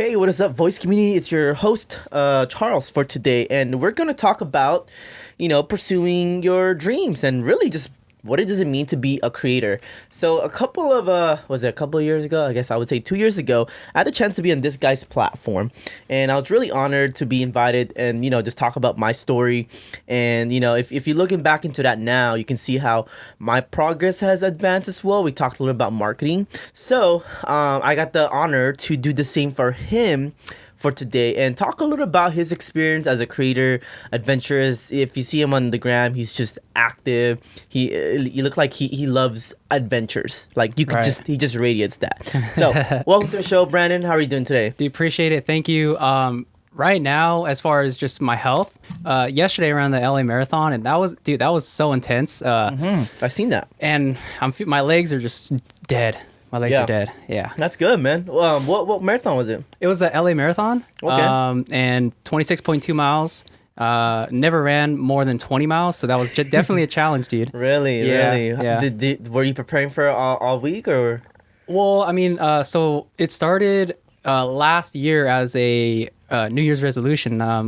Hey, what is up, voice community? It's your host, Charles, for today, and we're gonna talk about, pursuing your dreams and really just what it does it mean to be a creator. So, a couple of years ago? I guess I would say 2 years ago, I had the chance to be on this guy's platform, and I was really honored to be invited and just talk about my story. And if you're looking back into that now, you can see how my progress has advanced as well. We talked a little about marketing, so I got the honor to do the same for him for today and talk a little about his experience as a creator, adventurous. If you see him on the gram, he's just active. He looks like he loves adventures. Like you could Right. he just radiates that. So welcome to the show, Brandon. How are you doing today? Do appreciate it. Thank you. Right now, as far as just my health, yesterday around the LA Marathon, and that was so intense. I've seen that. And my legs are just dead. My legs Yeah. are dead. Yeah. That's good, man. What marathon was it? It was the LA Marathon. Okay. And 26.2 miles. Never ran more than 20 miles, so that was definitely a challenge, dude. Really, Yeah, really. yeah. Were you preparing for it all week or? Well, I mean, so it started last year as a New Year's resolution. I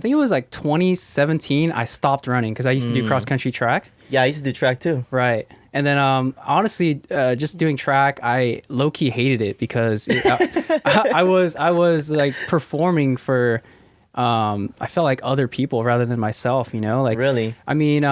think it was like 2017. I stopped running because I used to do cross country track. Yeah, I used to do track too. Right. And then honestly, just doing track, I low key hated it because I was like performing for. I felt like other people rather than myself, like Really? I mean,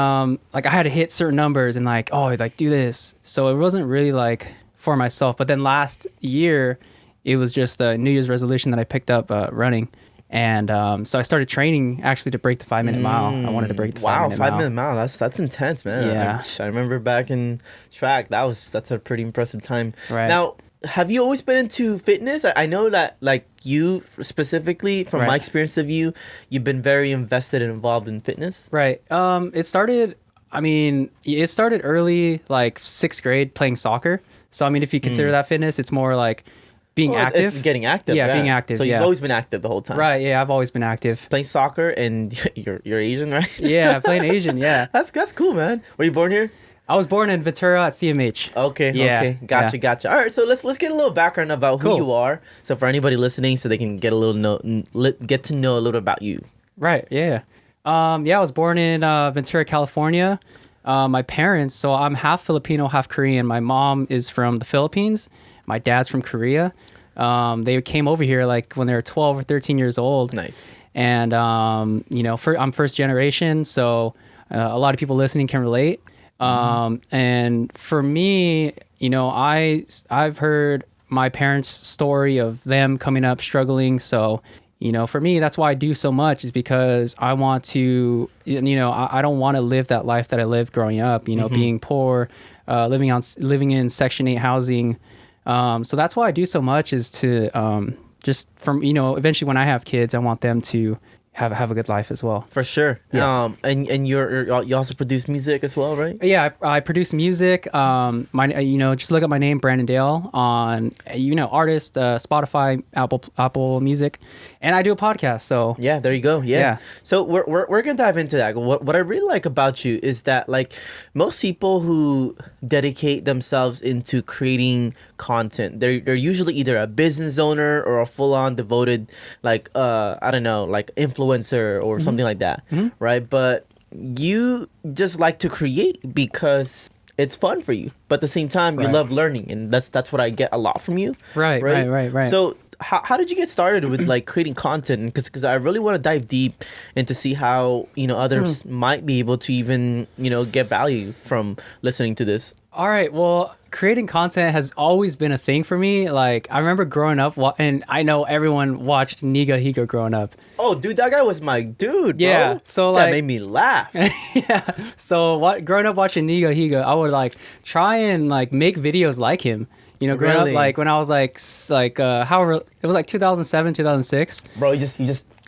like I had to hit certain numbers and like, oh, like do this. So it wasn't really like for myself. But then last year, it was just a New Year's resolution that I picked up running. And so I started training actually to break the 5-minute mile. I wanted to break the 5-minute mile. 5 minute mile. That's intense, man. Yeah. I remember back in track. That's a pretty impressive time. Right. Now, have you always been into fitness? I know that like you specifically, from my Right. experience of you've been very invested and involved in fitness. Right. It started early, like 6th grade, playing soccer. So, I mean, if you consider that fitness, it's more like being Well, active. It's getting active. Yeah, being active, So you've yeah. always been active the whole time. Right. Yeah. I've always been active. Playing soccer and you're Asian, right? Yeah. Playing Asian. Yeah. That's cool, man. Were you born here? I was born in Ventura at CMH. Okay, Yeah, okay, gotcha, yeah. All right, so let's get a little background about who Cool. you are. So for anybody listening, so they can get get to know a little about you. Right. Yeah. I was born in Ventura, California. My parents, so I'm half Filipino, half Korean. My mom is from the Philippines. My dad's from Korea. They came over here like when they were 12 or 13 years old. Nice. And I'm first generation, so a lot of people listening can relate. And for me, I've heard my parents' story of them coming up struggling. So, for me, that's why I do so much, is because I want to, I don't want to live that life that I lived growing up, being poor, living in Section 8 housing. So that's why I do so much, is to just from, eventually when I have kids, I want them to have a good life as well. For sure. Yeah. And you also produce music as well, right? Yeah, I produce music. Just look up my name, Branden Dale, on artist, Spotify, Apple Music, and I do a podcast. So Yeah, there you go. Yeah. Yeah. So we're gonna dive into that. What I really like about you is that like most people who dedicate themselves into creating content, they're usually either a business owner or a full on devoted like influencer or something like that, right? But you just like to create because it's fun for you, but at the same time you Right. love learning, and that's what I get a lot from you. Right. So how did you get started with like creating content? Because I really want to dive deep into see how others might be able to even get value from listening to this. All right. Well, creating content has always been a thing for me. Like I remember growing up, and I know everyone watched Niga Higa growing up. Oh, dude, that guy was my dude, bro. Yeah, so, that like- made me laugh. Yeah. So growing up watching Niga Higa, I would like try and like make videos like him. Growing Really? up, like when I was however, it was like 2007, 2006. Bro, you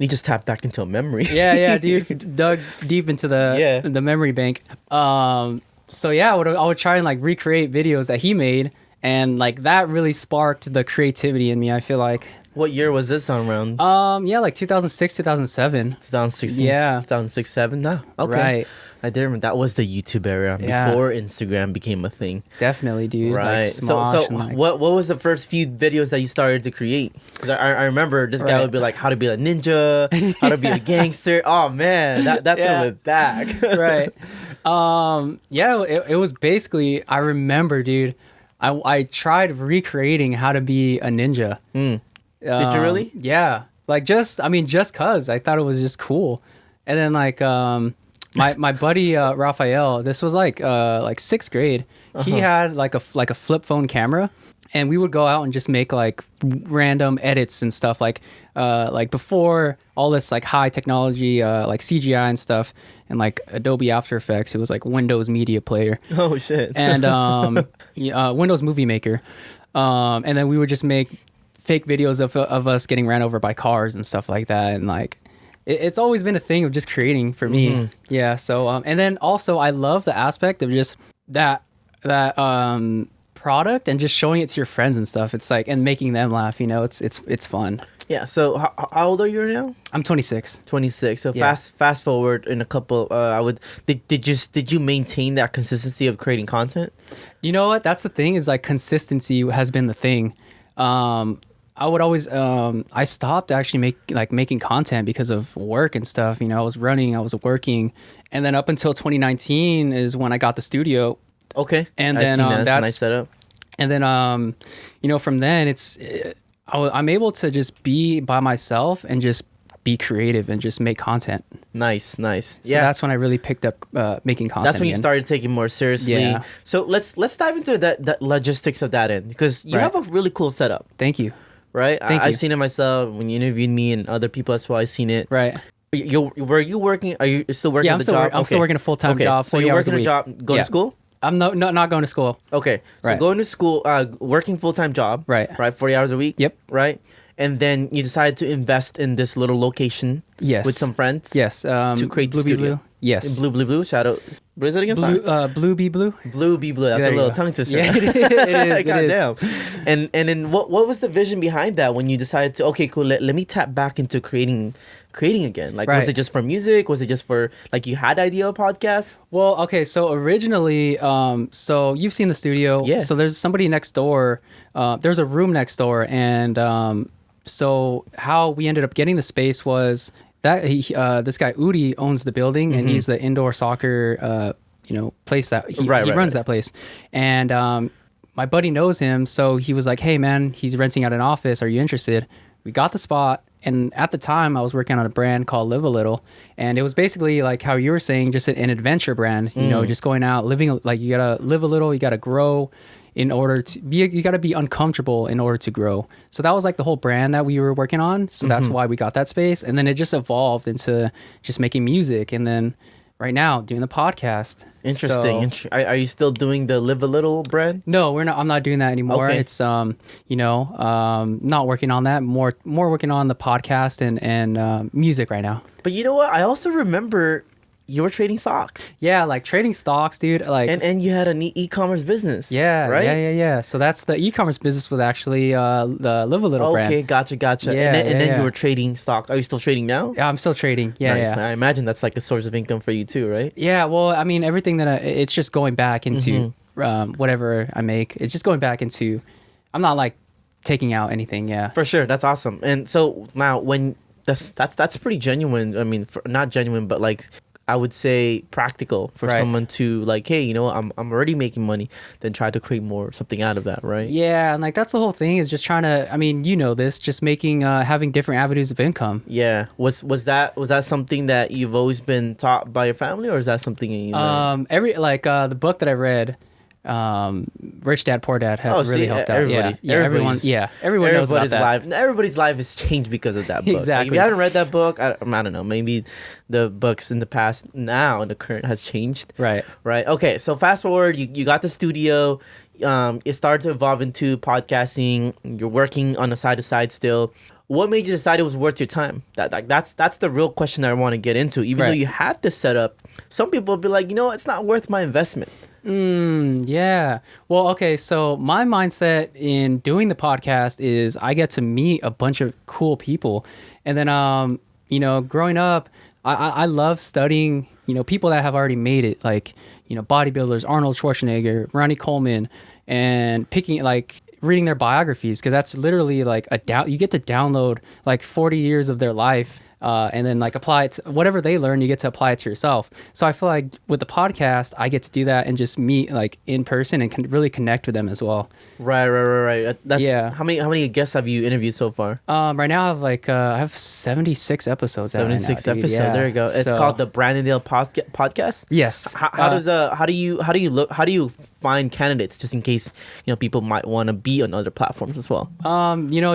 just tapped back into a memory. Yeah, dude, dug deep into the memory bank. So yeah, I would try and like recreate videos that he made, And like that really sparked the creativity in me, I feel like. What year was this on around? Yeah, like 2006, 2007. 2016, Yeah. 2006, 7? No. Okay. Right. I did remember that was the YouTube era Yeah. before Instagram became a thing. Definitely, dude. Right. Like So Smosh and, like, what was the first few videos that you started to create? 'Cause I remember this guy Right. would be like, how to be a ninja, how to be a gangster. Oh man, that Yeah. thing went back. Right. Yeah, it was basically, I remember, dude, I tried recreating how to be a ninja. Did you really? Yeah. Like just cause I thought it was just cool. And then like, my buddy, Raphael, this was like 6th grade. He had like a flip phone camera, and we would go out and just make like random edits and stuff like before all this like high technology, like CGI and stuff, and like Adobe After Effects. It was like Windows Media Player Oh shit. and Windows Movie Maker. And then we would just make fake videos of us getting ran over by cars and stuff like that. And like, it's always been a thing of just creating for me. Yeah. So, and then also I love the aspect of just that product and just showing it to your friends and stuff. It's like, and making them laugh, it's fun. Yeah. So how old are you now? I'm 26. 26. So Yeah. fast forward in a couple. Did you maintain that consistency of creating content? You know what? That's the thing, is like consistency has been the thing. I would always, I stopped actually making content because of work and stuff. I was running, I was working. And then up until 2019 is when I got the studio. Okay. And I've then, seen that. It's a that's- nice setup. And then, from then I'm able to just be by myself and just be creative and just make content. Nice. So Yeah. that's when I really picked up making content. That's when you again. started taking more seriously. Yeah. So let's dive into that logistics of that end, because you Right. have a really cool setup, Thank you. right? Thank you. I've seen it myself when you interviewed me and other people. That's why I've seen it. Right. Were you working? Are you still working? Yeah, I'm the still job? I'm still working a full-time Okay. job, So 40 you're hours working a a week. job, going Yeah. to school. I'm not going to school. Okay. So Right. going to school, working full-time job. Right. 40 hours a week. Yep. Right. And then you decided to invest in this little location. Yes. With some friends. Yes. To create the Blue Bee studio. Blue. Yes. Blue. Shadow. What is it again? Sorry. Blue Bee Blue. Blue Be Blue. That's There a you little go. tongue twister. Yeah, it is. Goddamn. And then what was the vision behind that when you decided to, okay, cool, let me tap back into creating again? Like, was Right. it just for music? Was it just for, like, you had idea of podcast? Well, okay, so originally, so you've seen the studio. Yeah. So there's somebody next door. There's a room next door, and so how we ended up getting the space was that this guy Udi owns the building, and he's the indoor soccer, place that he runs that place, and my buddy knows him, so he was like, "Hey, man, he's renting out an office. Are you interested?" We got the spot. And at the time, I was working on a brand called Live a Little, and it was basically like how you were saying, just an adventure brand. Just going out, living, like, you gotta live a little, you gotta grow in order to be. You gotta be uncomfortable in order to grow. So that was like the whole brand that we were working on. So that's why we got that space, and then it just evolved into just making music, and then right now doing the podcast. Interesting. So- Are you still doing the Live a Little brand? No, we're not. I'm not doing that anymore. Okay. It's not working on that. More working on the podcast and music right now. But you know what? I also remember you were trading stocks. Yeah, like trading stocks, dude. Like, And you had an e-commerce business. yeah, Right? yeah. So that's the e-commerce business was actually the Live a Little brand. Okay, gotcha. Yeah, and then yeah. you were trading stocks. Are you still trading now? Yeah, I'm still trading. Yeah, Nice. yeah. I imagine that's like a source of income for you too, right? Yeah, well, I mean, everything that it's just going back into whatever I make. It's just going back into. I'm not like taking out anything. Yeah. For sure, that's awesome. And so now, when that's pretty genuine. I mean, not genuine, but like, I would say practical for Right. someone to, like, hey, I'm already making money, then try to create something out of that, right? Yeah, and like that's the whole thing, is just trying to. I mean, this, just making having different avenues of income. Yeah. Was that something that you've always been taught by your family, or is that something you learned? The book that I read, Rich Dad Poor Dad, had really helped out. Everybody's- Everyone knows about that. Everybody's life is changed because of that book. Like, if Exactly. you haven't read that book, I don't know. Maybe the books in the past, now in the current, has changed. Right. Right. Okay. So fast forward, you got the studio. It started to evolve into podcasting. You're working on a side to side still. What made you decide it was worth your time? That's the real question that I want to get into. Even though Right. you have this set up, some people will be like, it's not worth my investment. Yeah. Well, okay. So my mindset in doing the podcast is I get to meet a bunch of cool people, and then growing up, I love studying people that have already made it, like bodybuilders, Arnold Schwarzenegger, Ronnie Coleman, and picking like reading their biographies because that's literally like you get to download like 40 years of their life. And then like apply it to whatever they learn, you get to apply it to yourself. So I feel like with the podcast, I get to do that and just meet like in person and really connect with them as well. Right. That's Yeah. How many guests have you interviewed so far? Right now I have 76 episodes. 76 out right now, dude. episodes. Yeah. There you go. It's called the Branden Dale podcast. Yes. How do you find candidates just in case people might want to be on other platforms as well?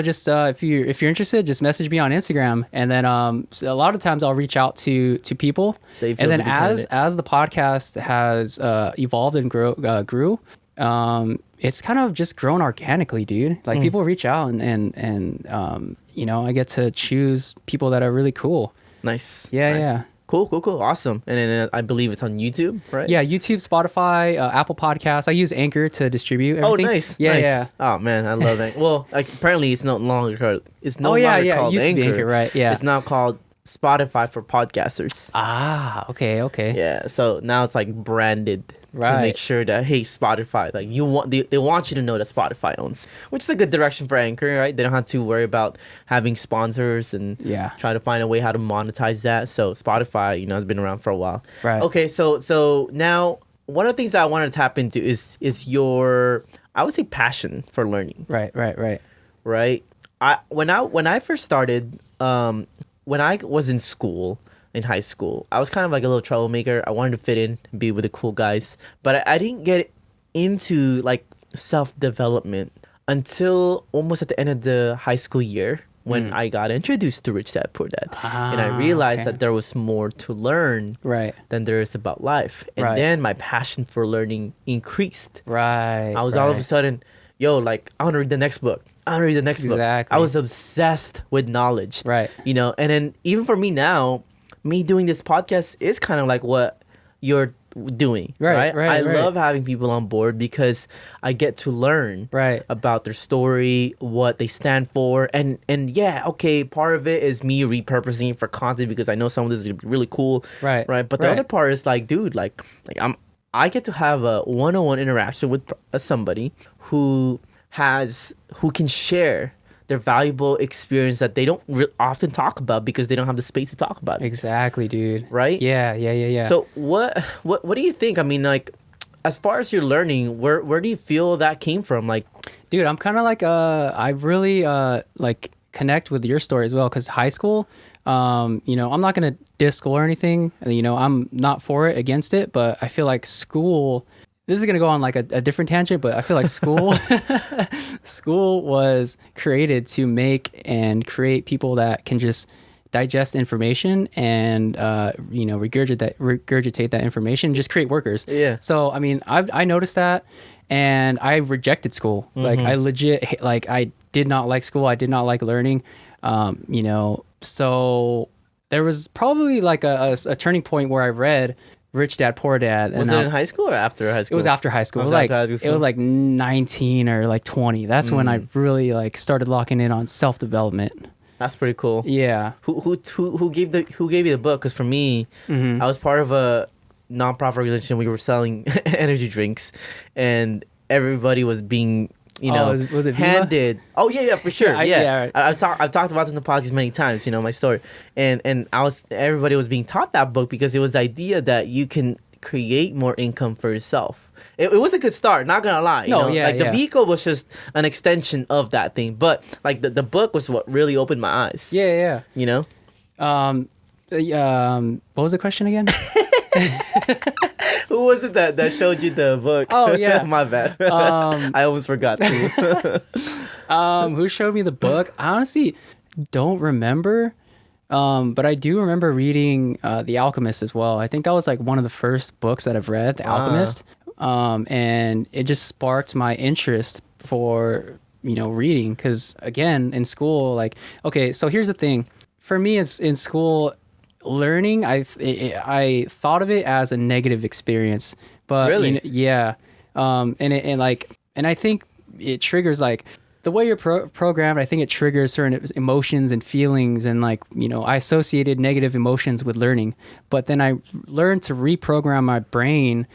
Just if you're interested, just message me on Instagram, and then so a lot of times I'll reach out to people, They feel and then to be candidate. as the podcast has evolved and grew, it's kind of just grown organically, dude. Like people reach out and I get to choose people that are really cool. Nice. Yeah. Cool. Awesome. And then I believe it's on YouTube, right? Yeah, YouTube, Spotify, Apple Podcasts. I use Anchor to distribute everything. Oh, nice. Yeah, nice. yeah. Oh man, I love that. Well, like apparently it's no longer called. It's no yeah. longer It called used to be Anchor, right? Yeah. It's now called Spotify for podcasters. Ah, okay. Yeah. So now it's like branded to Right. make sure that hey, Spotify, like they want you to know that Spotify owns, which is a good direction for Anchor, right? They don't have to worry about having sponsors and Yeah. try to find a way how to monetize that. So Spotify, has been around for a while. Right. Okay. So now one of the things that I want to tap into is your, I would say, passion for learning. Right. Right. When I first started, when I was in school, in high school, I was kind of like a little troublemaker. I wanted to fit in, be with the cool guys, but I didn't get into like self-development until almost at the end of the high school year when I got introduced to Rich Dad Poor Dad, and I realized okay. that there was more to learn Right. than there is about life, and Right. then my passion for learning increased. Right. I was all of a right. sudden, like, I want to read the next book. I want to read the next book. Exactly. I was obsessed with knowledge. Right. And then even for me now, me doing this podcast is kind of like what you're doing. Right. I love having people on board because I get to learn Right. about their story, what they stand for. And yeah, okay, part of it is me repurposing it for content because I know some of this is going to be really cool. Right. Right. But the Right. other part is like, dude, I get to have a one-on-one interaction with somebody who can share their valuable experience that they don't often talk about because they don't have the space to talk about it. Exactly, dude. Right? Yeah. So what do you think? I mean, like, as far as your learning, where do you feel that came from? Like, Dude, I'm kind of like I really like connect with your story as well because high school, I'm not gonna diss school or anything. I'm not for it, against it, but I feel like school. This is gonna go on like a different tangent, but I feel like school was created to make and create people that can just digest information and regurgitate that information, just create workers. Yeah. So I mean, I noticed that, and I rejected school. Like I legit like I did not like school. I did not like learning. So there was probably like a turning point where I read Rich Dad Poor Dad. was it in high school or after high school? It was after high school. Oh, It was after like high school. it was like 19 or like 20. That's when I really like started locking in on self-development. That's pretty cool. Yeah. Who gave you the book? Because for me, I was part of a nonprofit organization. We were selling energy drinks, and everybody was being was it Viva? handed. Oh yeah, for sure. Yeah, Yeah, I've talked about this in the podcast many times. My story, and everybody was being taught that book because it was the idea that you can create more income for yourself. It was a good start, not gonna lie. The vehicle was just an extension of that thing, but like the book was what really opened my eyes. Yeah. What What was the question again? Who was it that showed you the book? Oh, yeah. My bad. I almost forgot too. Who showed me the book? I honestly don't remember. But I do remember reading The Alchemist as well. I think that was like one of the first books that I've read, The Alchemist. And it just sparked my interest for, reading. Because again, in school, like, okay, so here's the thing. For me, it's in school, learning, I thought of it as a negative experience. But Really? yeah, and I think it triggers like the way you're programmed. I think it triggers certain emotions and feelings, and like I associated negative emotions with learning, but then I learned to reprogram my brain,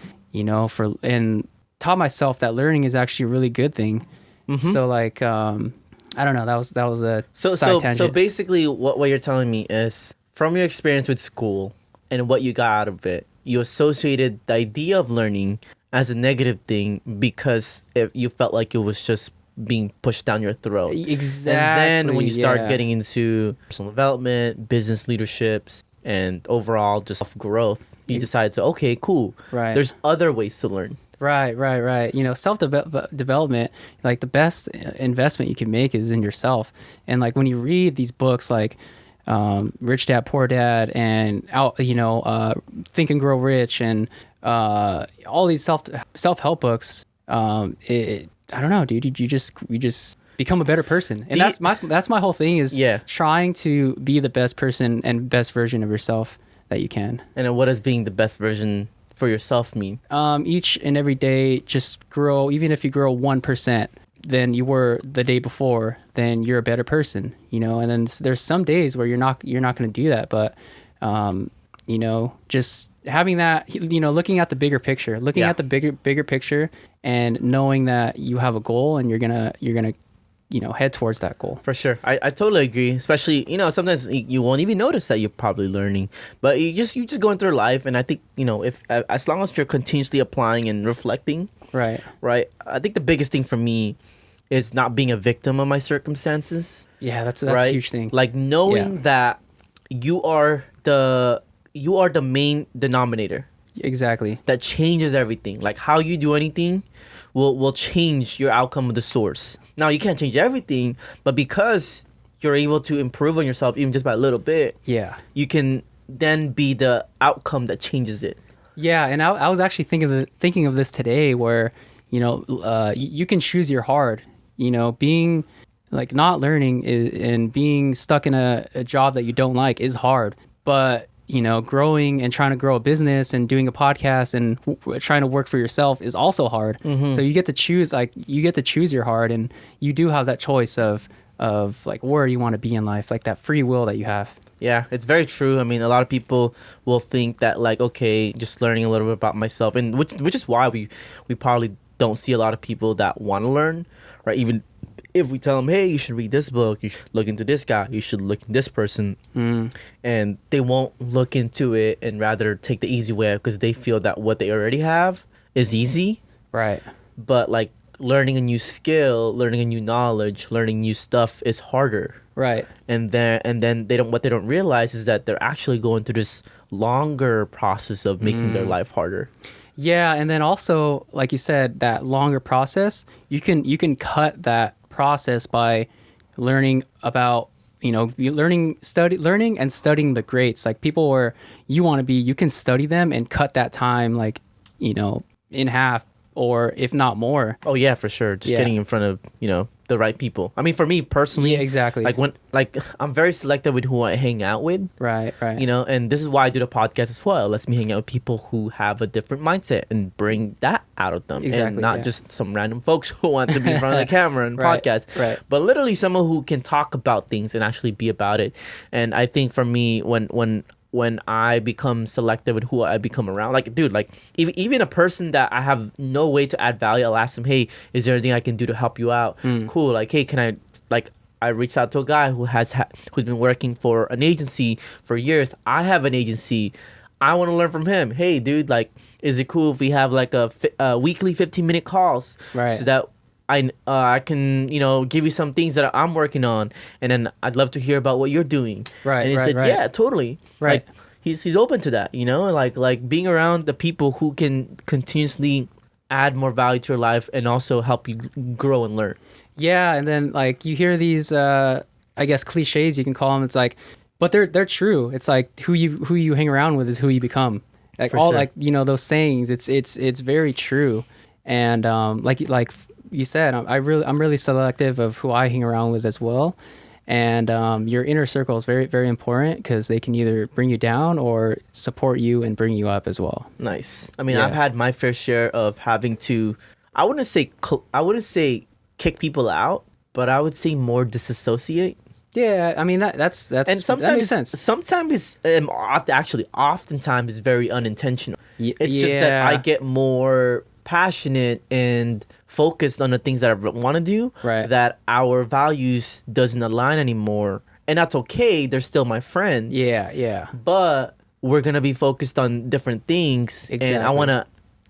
for and taught myself that learning is actually a really good thing. So like I don't know, that was a side tangent. So basically, what you're telling me is from your experience with school and what you got out of it, you associated the idea of learning as a negative thing because you felt like it was just being pushed down your throat. Exactly. And then when you start yeah. getting into personal development, business leaderships, and overall just self-growth, you decide to, okay, cool. Right. There's other ways to learn. Right. Self development, like the best investment you can make is in yourself. And like when you read these books, like Rich Dad Poor Dad, and Think and Grow Rich, and all these self help books, I don't know, dude. You just become a better person, and that's my whole thing is trying to be the best person and best version of yourself that you can. And then what does being the best version for yourself mean? Each and every day, just grow. Even if you grow 1% than you were the day before, then you're a better person. And then there's some days where you're not going to do that, but just having that, looking at the bigger picture, at the bigger picture, and knowing that you have a goal and you're gonna head towards that goal. For sure. I totally agree. Especially, sometimes you won't even notice that you're probably learning, but you're just going through life. And I think, if as long as you're continuously applying and reflecting, right. I think the biggest thing for me is not being a victim of my circumstances. Yeah, that's a huge thing. Like knowing that you are the main denominator. Exactly. That changes everything. Like how you do anything will change your outcome of the source. Now you can't change everything, but because you're able to improve on yourself even just by a little bit, you can then be the outcome that changes it. Yeah, and I was actually thinking of this today, where you can choose your hard. Being like not learning and being stuck in a job that you don't like is hard, but growing and trying to grow a business and doing a podcast and trying to work for yourself is also hard. So you get to choose your hard, and you do have that choice of like where you want to be in life, like that free will that you have. Yeah, it's very true. I mean, a lot of people will think that like, okay, just learning a little bit about myself, and which is why we probably don't see a lot of people that want to learn, right? Even if we tell them, hey, you should read this book, you should look into this guy, you should look into this person, and they won't look into it and rather take the easy way because they feel that what they already have is easy. Right. But like learning a new skill, learning a new knowledge, learning new stuff is harder. Right. And then what they don't realize is that they're actually going through this longer process of making their life harder. Yeah, and then also, like you said, that longer process, you can cut that process by learning about learning and studying the greats, like people where you want to be. You can study them and cut that time like in half, or if not more. Oh yeah, for sure. Just getting in front of the right people. I mean, for me personally, exactly. Like I'm very selective with who I hang out with. Right. And this is why I do the podcast as well. It lets me hang out with people who have a different mindset and bring that out of them, and not just some random folks who want to be in front of the camera and podcast. Right. But literally someone who can talk about things and actually be about it. And I think for me, when I become selective with who I become around, like, dude, like even a person that I have no way to add value, I'll ask them, hey, is there anything I can do to help you out? Cool. Like, hey, can I reached out to a guy who's been working for an agency for years. I have an agency. I want to learn from him. Hey, dude, like, is it cool if we have like a weekly 15-minute calls, so that I can give you some things that I'm working on, and then I'd love to hear about what you're doing. Right. And he said, yeah, totally. Right. Like, he's open to that. Like being around the people who can continuously add more value to your life and also help you grow and learn. Yeah, and then like you hear these I guess cliches you can call them. It's like, but they're true. It's like who you hang around with is who you become. Like all like those sayings. It's very true. And like you said, I'm really selective of who I hang around with as well. And your inner circle is very, very important because they can either bring you down or support you and bring you up as well. Nice. I mean, Yeah. I've had my fair share of having to. I wouldn't say kick people out, but I would say more disassociate. Yeah, I mean that's And that makes sometimes, sense. oftentimes, it's very unintentional. Y- It's just that yeah. I get more passionate and focused on the things that I want to do. Right. That our values doesn't align anymore, and that's okay. They're still my friends. Yeah, yeah. But we're gonna be focused on different things, and I Exactly. want to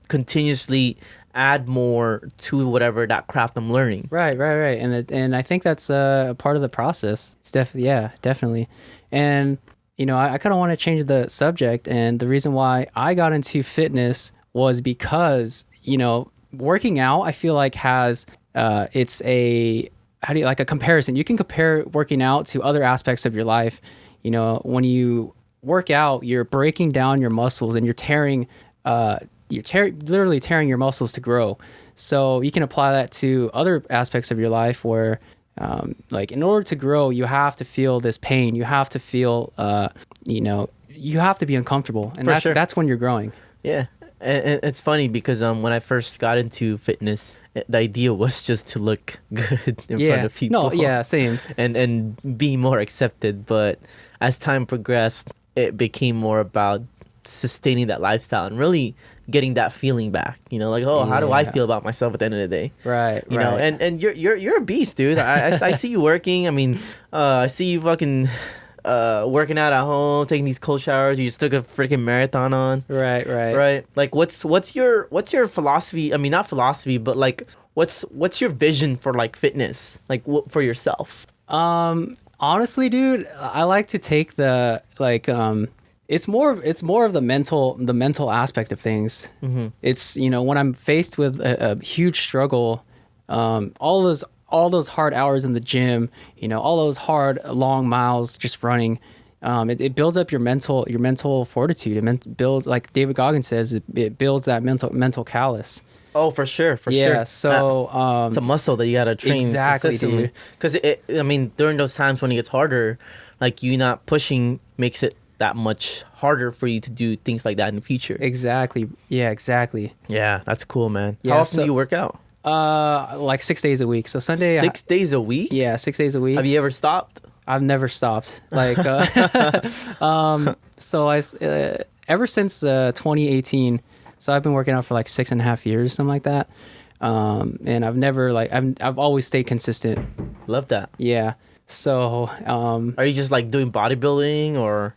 continuously add more to whatever that craft I'm learning. Right. And I think that's a part of the process. It's definitely. And I kind of want to change the subject. And the reason why I got into fitness was because working out, I feel like has it's a like a comparison. You can compare working out to other aspects of your life. When you work out, you're breaking down your muscles and you're tearing literally tearing your muscles to grow. So you can apply that to other aspects of your life where like in order to grow, you have to feel this pain. You have to feel you have to be uncomfortable, and For sure. that's when you're growing. Yeah, and it's funny because when I first got into fitness, the idea was just to look good in front of people. No, yeah, same. and be more accepted. But as time progressed, it became more about sustaining that lifestyle and really getting that feeling back. Like, oh, how do I Yeah. feel about myself at the end of the day? Right, You know, right. and you're a beast, dude. I see you working. I mean, I see you fucking working out at home, taking these cold showers. You just took a freaking marathon on. Right. Like what's your philosophy? I mean, not philosophy, but like what's your vision for like fitness? Like for yourself? Honestly, dude, I like to take the like it's more of the mental aspect of things. Mm-hmm. It's when I'm faced with a huge struggle, all those hard hours in the gym, all those hard long miles just running, it builds up your mental fortitude. It builds, like David Goggins says, it builds that mental callus. Oh, for sure, for Yeah, sure. so It's a muscle that you gotta train exactly, consistently. dude. Because I mean, during those times when it gets harder, like you not pushing makes it that much harder for you to do things like that in the future. exactly, yeah, exactly. Yeah, that's cool, man. Yeah, How often so- do you work out? Like 6 days a week. So Sunday, 6 days a week? yeah, 6 days a week. Have you ever stopped? I've never stopped. Like, so ever since 2018, so I've been working out for like 6.5 years, something like that. And I've never I've always stayed consistent. Love that. Yeah. So, Are you just like doing bodybuilding or?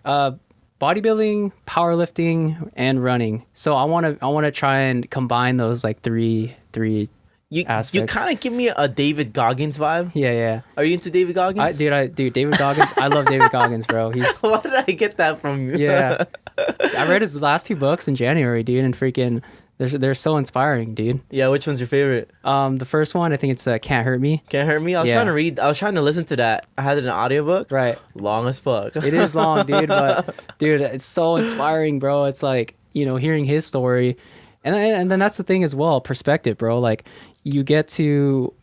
bodybuilding, powerlifting, and running. So I want to try and combine those like three. You aspects. kind of give me a David Goggins vibe. Yeah. Are you into David Goggins? Dude, David Goggins. I love David Goggins, bro. He's Why did I get that from you? yeah. I read his last 2 books in January, dude, and freaking they're so inspiring, dude. Yeah, which one's your favorite? The first one, I think it's Can't Hurt Me. Can't Hurt Me? I was trying to listen to that. I had it in an audiobook. Right. Long as fuck. It is long, dude, but dude, it's so inspiring, bro. It's like, hearing his story. And then that's the thing as well, perspective, bro. Like you get to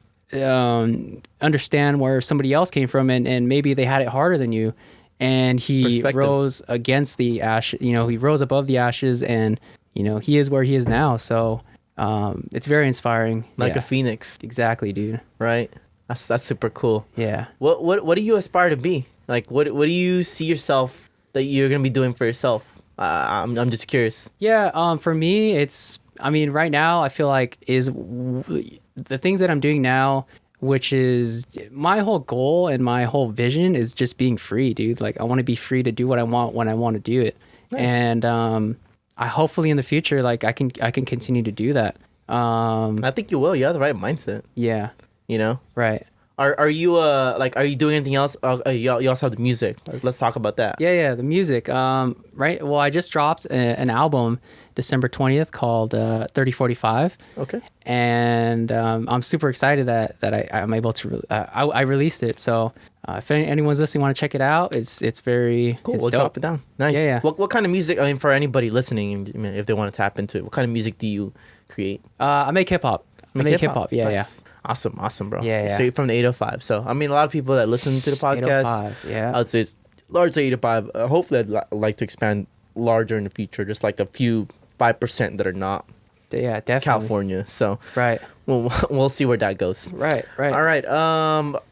understand where somebody else came from and maybe they had it harder than you. And he Perspective. rose against the ash, he rose above the ashes and, he is where he is now. So it's very inspiring. Like Yeah. a phoenix, Exactly, dude. right? That's super cool. Yeah. What do you aspire to be? Like what do you see yourself that you're gonna be doing for yourself? I'm just curious. Yeah, for me, right now, I feel like the things that I'm doing now, which is my whole goal and my whole vision is just being free, dude. Like, I want to be free to do what I want when I want to do it. Nice. And I hopefully in the future, like, I can continue to do that. I think you will. You have the right mindset. Yeah, You know. right. Are you are you doing anything else? You also have the music. Let's talk about that. Yeah, the music. Right. Well, I just dropped an album December 20th called 3045. Okay. And I'm super excited that I'm able to I released it. So if anyone's listening, want to check it out, it's very Cool. It's We'll dope. drop it down. Nice. Yeah. What kind of music? I mean, for anybody listening, if they want to tap into it, what kind of music do you create? I make hip hop. I make hip hop. Yeah, Nice. Awesome, bro. Yeah. Straight from the 805. So, I mean, a lot of people that listen to the podcast, 805, yeah. I would say it's largely 805. Hopefully, I'd like to expand larger in the future, just like a few 5% that are not Yeah, definitely. California. So, Right. we'll see where that goes. Right. All right.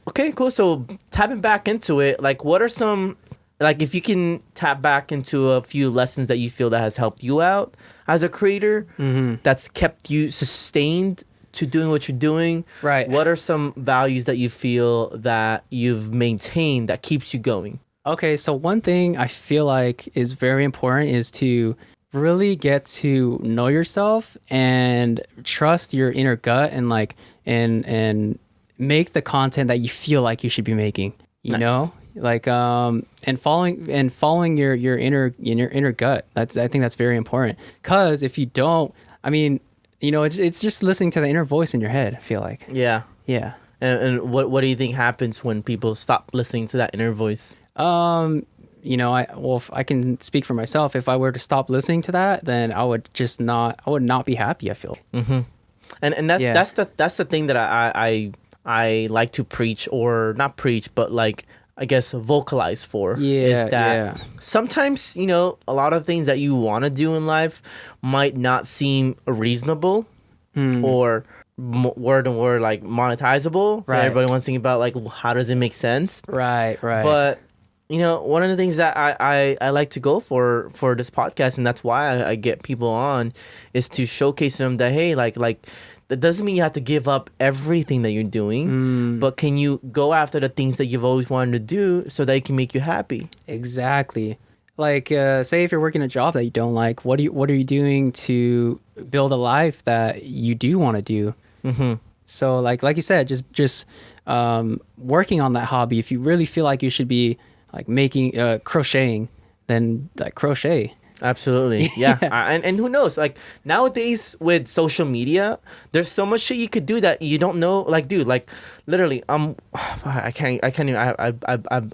Okay, cool. So, tapping back into it, like, what are some, like, if you can tap back into a few lessons that you feel that has helped you out as a creator, that's kept you sustained to doing what you're doing. Right. What are some values that you feel that you've maintained that keeps you going? Okay, so one thing I feel like is very important is to really get to know yourself and trust your inner gut and like and make the content that you feel like you should be making. You Nice. know? Like and following your inner gut. I think that's very important. 'Cause if you don't, I mean, you know, it's just listening to the inner voice in your head, I feel like. Yeah. Yeah. And what do you think happens when people stop listening to that inner voice? You know, if I can speak for myself. If I were to stop listening to that, then I would not be happy, I feel. And that's the thing that I like to preach, or not preach, but like, I guess, vocalize for. Yeah, Is that yeah. sometimes, you know, a lot of things that you want to do in life might not seem reasonable or word and word like monetizable. Right. Everybody wants to think about like, how does it make sense? Right. But you know, one of the things that I like to go for this podcast, and that's why I get people on, is to showcase them that, hey, like that doesn't mean you have to give up everything that you're doing, but can you go after the things that you've always wanted to do so that it can make you happy? Exactly. Like, say if you're working a job that you don't like, what are you doing to build a life that you do want to do? So like you said, just working on that hobby. If you really feel like you should be like making crocheting, then like crochet. Absolutely. Yeah. And who knows, like nowadays with social media, there's so much shit you could do that you don't know. Like, dude, like literally, I can't even,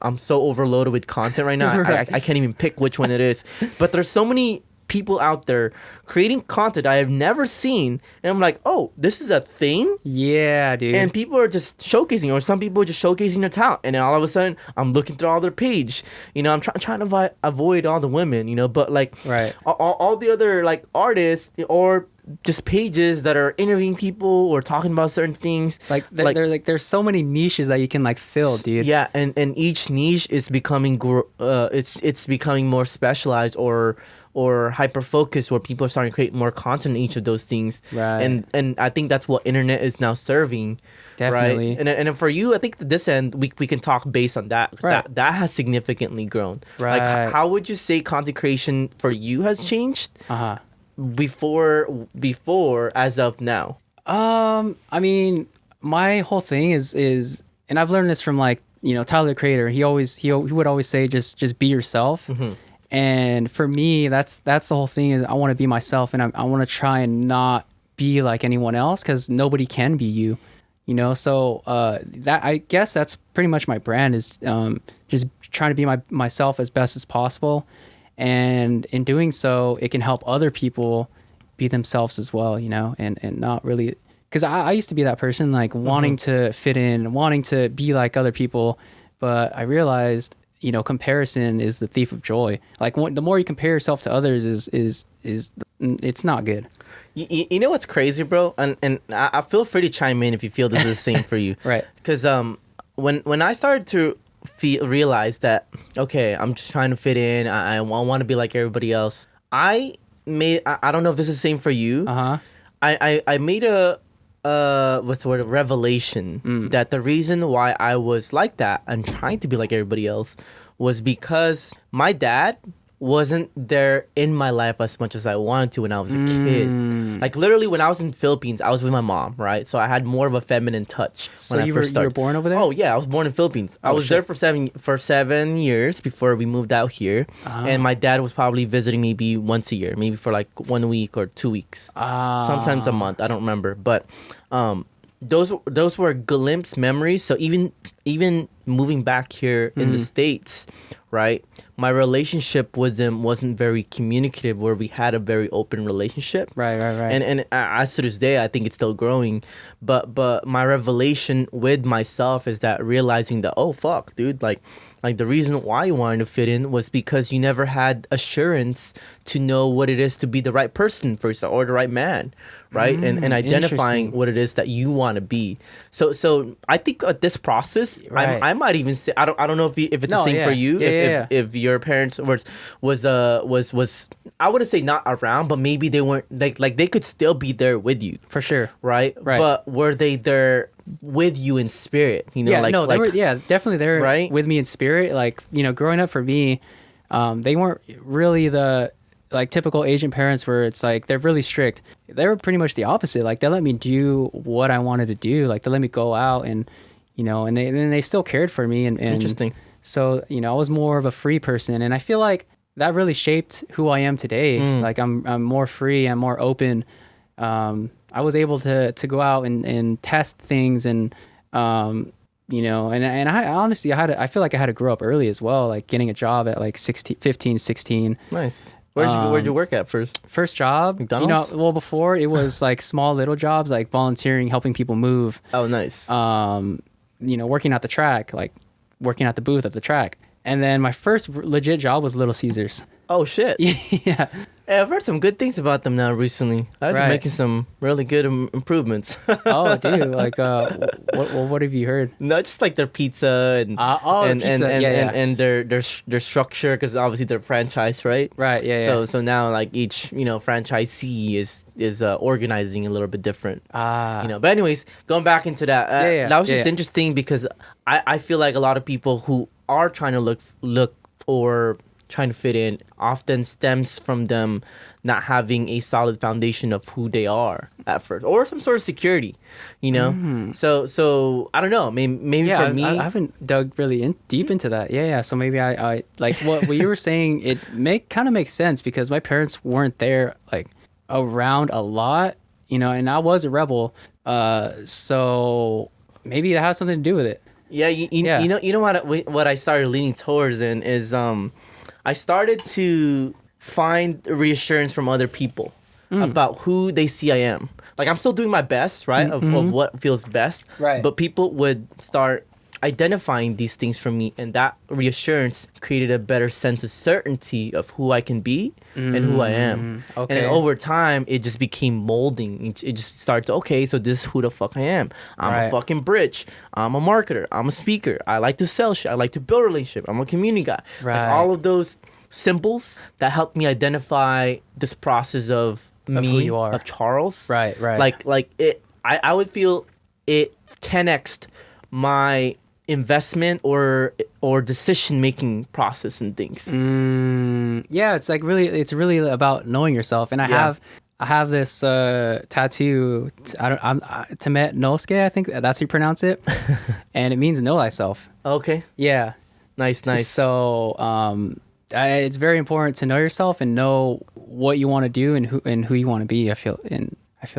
I'm so overloaded with content right now. Right. I can't even pick which one it is, but there's so many people out there creating content I have never seen, and I'm like, oh, this is a thing. Yeah, dude. And people are just showcasing, or some people are just showcasing their talent, and then all of a sudden I'm looking through all their page. You know, I'm trying to avoid all the women, you know, but like Right. all the other like artists or just pages that are interviewing people or talking about certain things. There's so many niches that you can like fill, dude. Yeah, and each niche is becoming it's becoming more specialized or hyper focused, where people are starting to create more content in each of those things. Right. And I think that's what internet is now serving. Definitely. Right. And for you, I think to this end we can talk based on that, 'cause Right. that has significantly grown. Right. Like, how would you say content creation for you has changed before as of now? I mean, my whole thing is, and I've learned this from like, you know, Tyler the Creator. He would always say, just be yourself. And for me, that's the whole thing, is I want to be myself, and I want to try and not be like anyone else, because nobody can be you, you know? So, that, I guess that's pretty much my brand, is, just trying to be myself as best as possible. And in doing so, it can help other people be themselves as well, you know, and not really, because I used to be that person, like wanting to fit in, wanting to be like other people, but I realized, you know, comparison is the thief of joy. Like the more you compare yourself to others, is it's not good. You know what's crazy, bro? And I feel free to chime in if you feel this is the same for you. Right. Because when I started to realize that, okay, I'm just trying to fit in, I want to be like everybody else, I don't know if this is the same for you. I made a what's the word, a revelation that the reason why I was like that and trying to be like everybody else was because my dad wasn't there in my life as much as I wanted to when I was a kid. Like literally when I was in the Philippines, I was with my mom, right? So I had more of a feminine touch when I first started. You were born over there? Oh yeah, I was born in the Philippines. I was there for 7 years before we moved out here. And my dad was probably visiting me maybe once a year, maybe for like 1 week or 2 weeks. Sometimes a month, I don't remember. But those were glimpse memories. So even moving back here in the States, right? my relationship with them wasn't very communicative, where we had a very open relationship. Right. And as to this day, I think it's still growing. But my revelation with myself is that realizing that, oh fuck, dude, like the reason why you wanted to fit in was because you never had assurance to know what it is to be the right person for yourself, or the right man, right? And identifying interesting. what it is that you want to be. So I think this process, Right. I might even say, I don't know if it's the No, same yeah. for you. Yeah. If your parents was I wouldn't say not around, but maybe they weren't, like they could still be there with you, For sure. right? Right. But were they there with you in spirit? You know, Yeah, like no, they like were, yeah, definitely there Right? with me in spirit. Like, you know, growing up for me, they weren't really the like typical Asian parents where it's like they're really strict. They were pretty much the opposite. Like they let me do what I wanted to do. Like they let me go out and, you know, and they still cared for me. And Interesting. So, you know, I was more of a free person, and I feel like that really shaped who I am today. Like I'm more free, I'm more open. I was able to go out and test things, and you know, and I honestly I feel like I had to grow up early as well, like getting a job at like 16, 15, 16. Nice. Where'd you work at first? First job, McDonald's? you know, well before it was like small little jobs like volunteering, helping people move. Oh, nice. You know, working at the track, like working at the booth at the track. And then my first legit job was Little Caesars. Oh shit. Yeah. Hey, I've heard some good things about them now recently. I've been Right. making some really good improvements. Oh, dude, like what have you heard? No, just like their pizza and Pizza. and their structure, because obviously they're franchise, right? Right, yeah. So now like each franchisee is organizing a little bit different. But anyways, going back into that, that was just interesting because I feel like a lot of people who are trying to look or trying to fit in often stems from them not having a solid foundation of who they are at first, or some sort of security, so I don't know, maybe Yeah, for me, I haven't dug really deep into that. Yeah. So maybe I like what you were saying. It kind of makes sense because my parents weren't there like around a lot, you know, and I was a rebel. So maybe it has something to do with it. yeah, you know what I started leaning towards in is I started to find reassurance from other people about who they see I am. Like I'm still doing my best, right, of what feels best, Right. but people would start identifying these things from me, and that reassurance created a better sense of certainty of who I can be and who I am. Okay. And then over time, it just became molding. It just started to, okay, so this is who the fuck I am. I'm Right. a fucking bridge. I'm a marketer. I'm a speaker. I like to sell shit. I like to build relationship. I'm a community guy. Right. Like all of those symbols that helped me identify this process of me, who you are. of Charles. Right. Like it, I would feel it 10x'd my investment or decision making process and things. Yeah, it's really about knowing yourself. And I have this tattoo. I'm Temet Nosuke, I think that's how you pronounce it, and it means know thyself. Okay. Yeah. Nice. So it's very important to know yourself and know what you want to do and who you want to be. I feel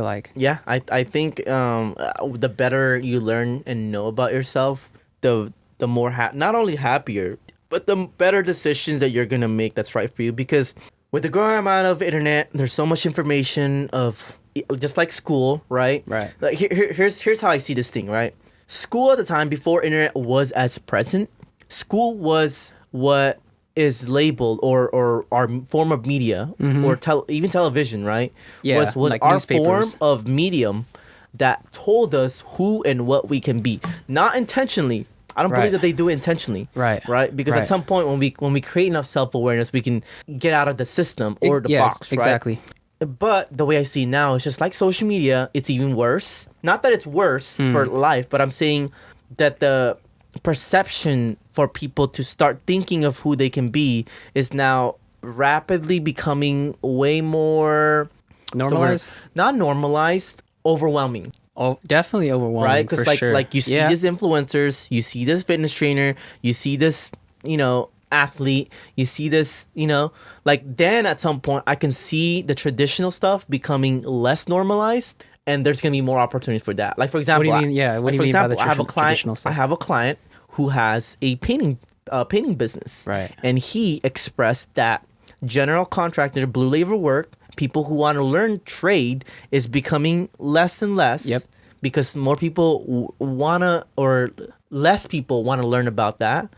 like. Yeah, I think the better you learn and know about yourself, the more not only happier, but the better decisions that you're gonna make that's right for you. Because with the growing amount of internet, there's so much information of just like school, right? Right. Like here's how I see this thing, right? School at the time before internet was as present. School was what is labeled or our form of media or even television, right? Yeah, was like our form newspapers. of medium that told us who and what we can be, not intentionally. I don't Right. believe that they do it intentionally. Right. Because Right. at some point when we create enough self-awareness, we can get out of the system or the box, right? Exactly. But the way I see it now is just like social media, it's even worse. Not that it's worse for life, but I'm saying that the perception for people to start thinking of who they can be is now rapidly becoming way more Normalized? not normalized, overwhelming. Oh, definitely overwhelming. Right? Because for sure. like you see Yeah. this influencers, you see this fitness trainer, you see this, athlete, you see this, like then at some point I can see the traditional stuff becoming less normalized, and there's gonna be more opportunities for that. Like for example, What do you mean? Yeah, what do you mean by the I have a client. traditional stuff? I have a client who has a painting painting business. Right. And he expressed that general contractor, blue labor work, people who want to learn trade is becoming less and less. Yep. Because more people or less people want to learn about that.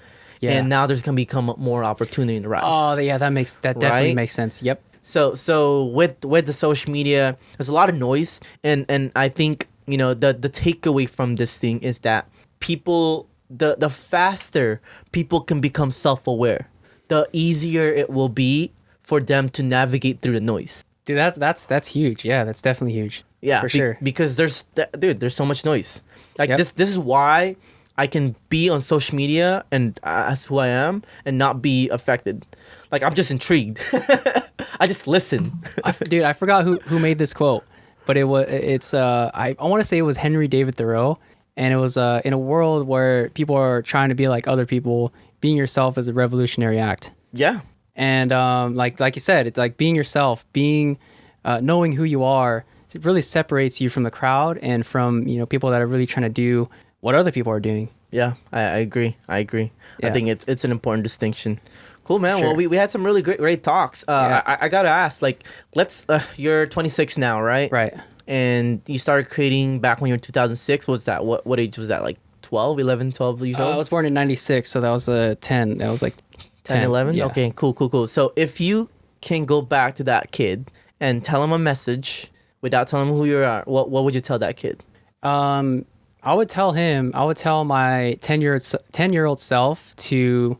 Yeah. And now there's going to become more opportunity in the rise. Oh, yeah, that definitely Right? makes sense. Yep. So with the social media, there's a lot of noise, and I think the takeaway from this thing is that people the faster people can become self-aware, the easier it will be for them to navigate through the noise. Dude, that's huge. Yeah, that's definitely huge. Yeah, for sure. Because there's so much noise. Like Yep. this is why I can be on social media and as who I am and not be affected. Like I'm just intrigued. I just listen. Dude, I forgot who made this quote, but I want to say it was Henry David Thoreau, and it was in a world where people are trying to be like other people, being yourself is a revolutionary act. Yeah. And like you said, it's like being yourself, knowing who you are. It really separates you from the crowd and from people that are really trying to do what other people are doing. Yeah, I agree. I Yeah. think it's an important distinction. Cool, man. Sure. Well, we had some really great talks. Yeah. I gotta ask, like, you're 26 now, right? Right. And you started creating back when you were 2006. What's that? What age was that? Like 12, 11, 12 years old? I was born in 96, so that was 10. That was like 10, 11? Yeah. Okay, cool. So if you can go back to that kid and tell him a message without telling him who you are, what would you tell that kid? I would tell my 10-year-old self to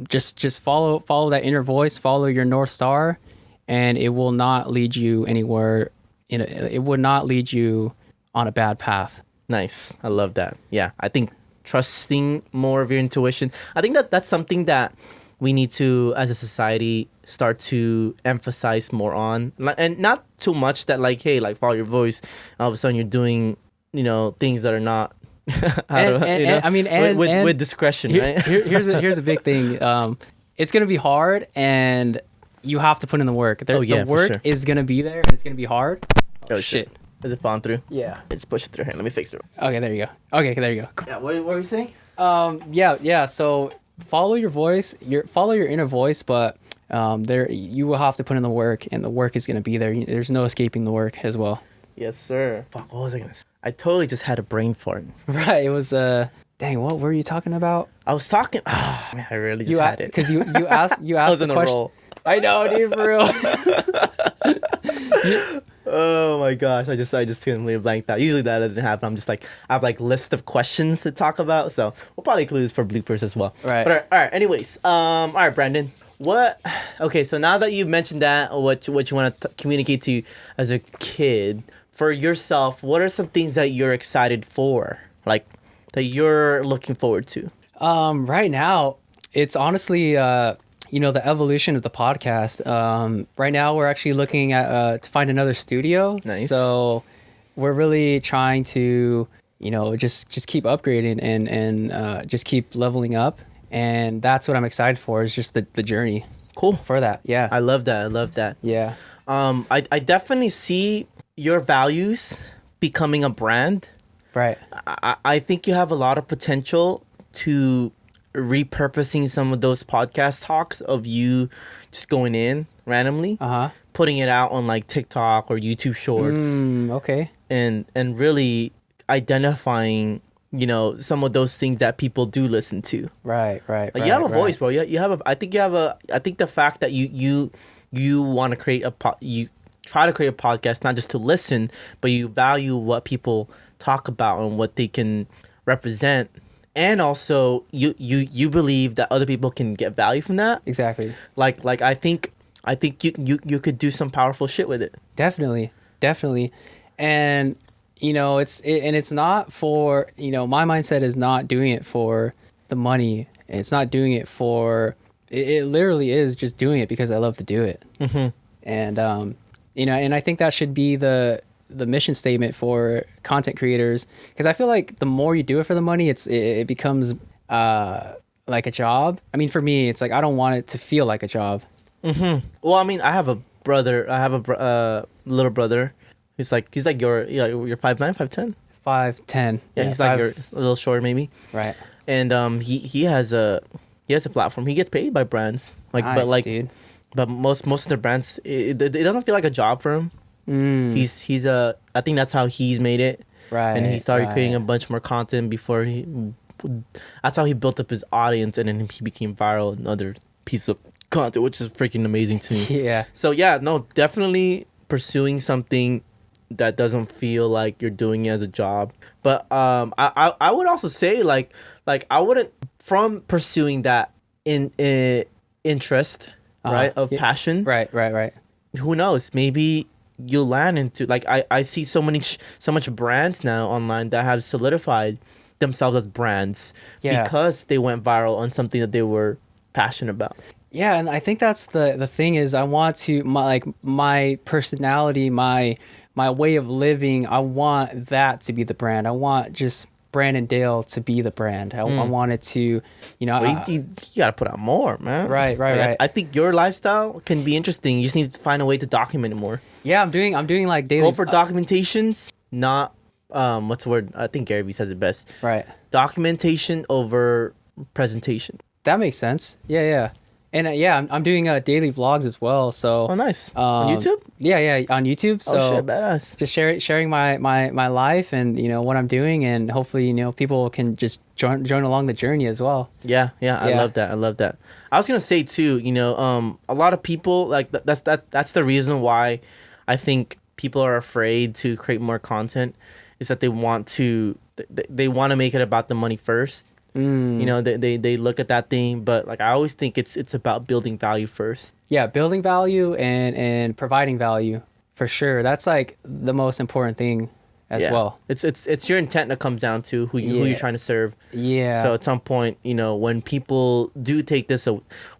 just follow that inner voice, follow your North Star, and it will not lead you anywhere. It would not lead you on a bad path. Nice. I love that. Yeah, I think trusting more of your intuition. I think that's something that we need to, as a society, start to emphasize more on, and not too much that like, hey, like follow your voice. All of a sudden, you're doing things that are not with discretion, right? Here's a big thing. It's gonna be hard, and you have to put in the work. The work sure. is gonna be there, and it's gonna be hard. Oh shit! Is it falling through? Yeah. Let's push it through here. Let me fix it. Okay, there you go. Okay, there you go. Yeah. What were you saying? Yeah. So follow your voice. Follow your inner voice, but you will have to put in the work, and the work is gonna be there. There's no escaping the work as well. Yes, sir. Fuck, what was I gonna say? I totally just had a brain fart. Right. It was dang. What were you talking about? I was talking. Man, I really just had it. Because you asked I was the in a question. roll. I know, dude, for real. Oh my gosh, I just completely blanked out. Usually that doesn't happen. I'm just like, I have like list of questions to talk about, so we'll probably include this for bloopers as well. Right. But all right. Anyways, all right, Branden. Okay, so now that you've mentioned that, what you want to communicate to as a kid for yourself, what are some things that you're excited for, like that you're looking forward to? Right now, it's honestly the evolution of the podcast. Right now, we're actually looking at to find another studio. Nice. So we're really trying to just keep upgrading and just keep leveling up, and that's what I'm excited for. Is just the journey. Cool. For that. Yeah. I love that. Yeah. I definitely see your values becoming a brand. Right. I think you have a lot of potential to repurposing some of those podcast talks of you just going in randomly, putting it out on like TikTok or YouTube Shorts, Okay. and really identifying some of those things that people do listen to. Right. Like you have a voice, bro. You have a. I think the fact that you want to create you try to create a podcast not just to listen, but you value what people talk about and what they can represent, and also you believe that other people can get value from that. Exactly. Like I think you could do some powerful shit with it. Definitely. And it's not for, my mindset is not doing it for the money. It's not doing it for, it literally is just doing it because I love to do it. Mm-hmm. And, and I think that should be the mission statement for content creators. Because I feel like the more you do it for the money, it becomes like a job. I mean, for me, it's like, I don't want it to feel like a job. Mm-hmm. Well, I mean, I have a little brother. He's like you're 5'9", 5'10". 5'10". Yeah, he's like you're a little short maybe. Right. and he has a platform. He gets paid by brands, like Nice, but like dude. but most of the brands, it doesn't feel like a job for him. He's I think that's how he's made it, and he Right, started creating a right. bunch more content before he. That's how he built up his audience, and then he became viral in other pieces of content, which is freaking amazing to me. Yeah. So yeah, no, definitely pursuing something that doesn't feel like you're doing it as a job. But I would also say like I wouldn't from pursuing that in interest, right, of Yeah. passion. Right, right, right. Who knows? Maybe you'll land into like I see so much brands now online that have solidified themselves as brands Yeah. because they went viral on something that they were passionate about. Yeah, and I think that's the thing is I want to my personality, my way of living, I want that to be the brand. I want just Branden Dale to be the brand. I want it to, you know, Well, you gotta put out more, man. Right, right, Like, right. I think your lifestyle can be interesting. You just need to find a way to document it more. yeah, I'm doing like daily. Go for documentations, not what's the word? I think Gary Vee says it best. Right. Documentation over presentation. That makes sense. Yeah, yeah. And yeah, I'm doing daily vlogs as well. So Oh, nice. On YouTube? Yeah, yeah, on YouTube. So Oh shit, badass. just sharing my life and you know what I'm doing, and hopefully you know people can just join along the journey as well. Yeah, I Yeah. love that. I love that. I was gonna say too, you know, a lot of people like that's the reason why I think people are afraid to create more content is that they want to they want to make it about the money first. You know, they look at that thing, but like I always think it's about building value first. Yeah, building value and providing value for sure. That's like the most important thing as Yeah. well. It's your intent that comes down to who Yeah. you're trying to serve. Yeah. So at some point, you know, when people do take this,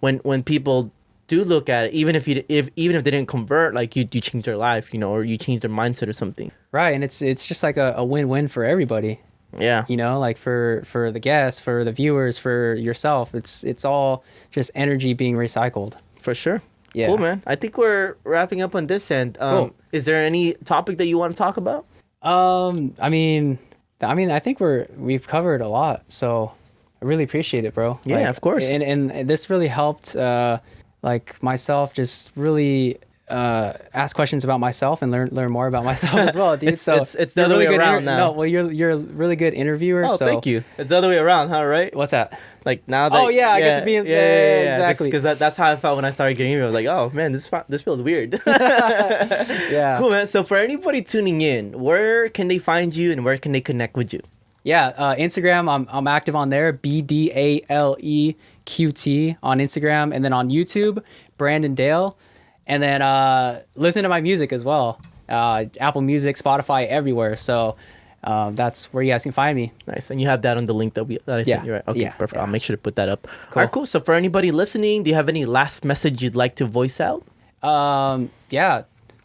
when people do look at it, even if even if they didn't convert, like you change their life, you know, or you change their mindset or something. Right, and it's just like a win-win for everybody. Yeah. You know, like for the guests, for the viewers, for yourself. It's all just energy being recycled. For sure. Yeah. Cool, man. I think we're wrapping up on this end. Cool. Is there any topic that you want to talk about? I mean, I think we've covered a lot, so I really appreciate it, bro. Yeah, Like, of course. And this really helped, like myself, just really ask questions about myself and learn more about myself as well, dude. It's- So it's the you're other way good around now. No, well, you're a really good interviewer. Oh, so thank you. It's the other way around, huh? Right? What's that? Like now that. Oh, yeah, I get to be in- yeah, exactly. Because that's how I felt when I started getting here. I was like, oh man, this feels weird. Yeah. Cool, man. So for anybody tuning in, where can they find you and where can they connect with you? Yeah, Instagram, I'm active on there, BDALEQT on Instagram, and then on YouTube, Branden Dale, and then listen to my music as well, Apple Music, Spotify, everywhere. So that's where you guys can find me. Nice. And you have that on the link that I Yeah. sent you, right? Okay, Yeah. perfect. Yeah. I'll make sure to put that up. Cool. All right, cool. So for anybody listening, do you have any last message you'd like to voice out? Yeah,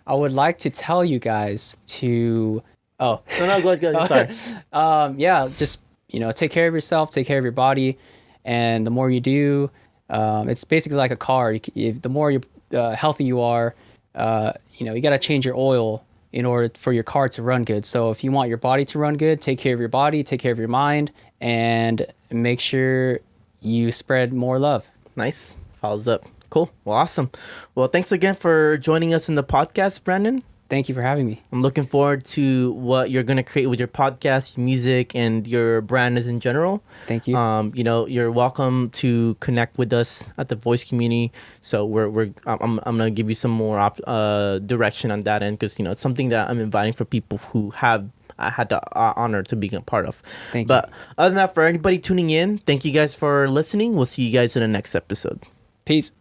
I would like to tell you guys to. Oh, No, go ahead. Sorry. yeah, just you know, take care of yourself, take care of your body, and the more you do, it's basically like a car. The more healthy you are, you know, you gotta change your oil in order for your car to run good. So if you want your body to run good, take care of your body, take care of your mind, and make sure you spread more love. Nice. Follows up. Cool. Well, awesome. Well, thanks again for joining us in the podcast, Branden. Thank you for having me. I'm looking forward to what you're gonna create with your podcast, your music, and your brand as in general. Thank you. You know, you're welcome to connect with us at the voice community. So I'm gonna give you some more direction on that end because you know it's something that I'm inviting for people who have I had the honor to be a part of. Thank But other than that, for anybody tuning in, thank you guys for listening. We'll see you guys in the next episode. Peace.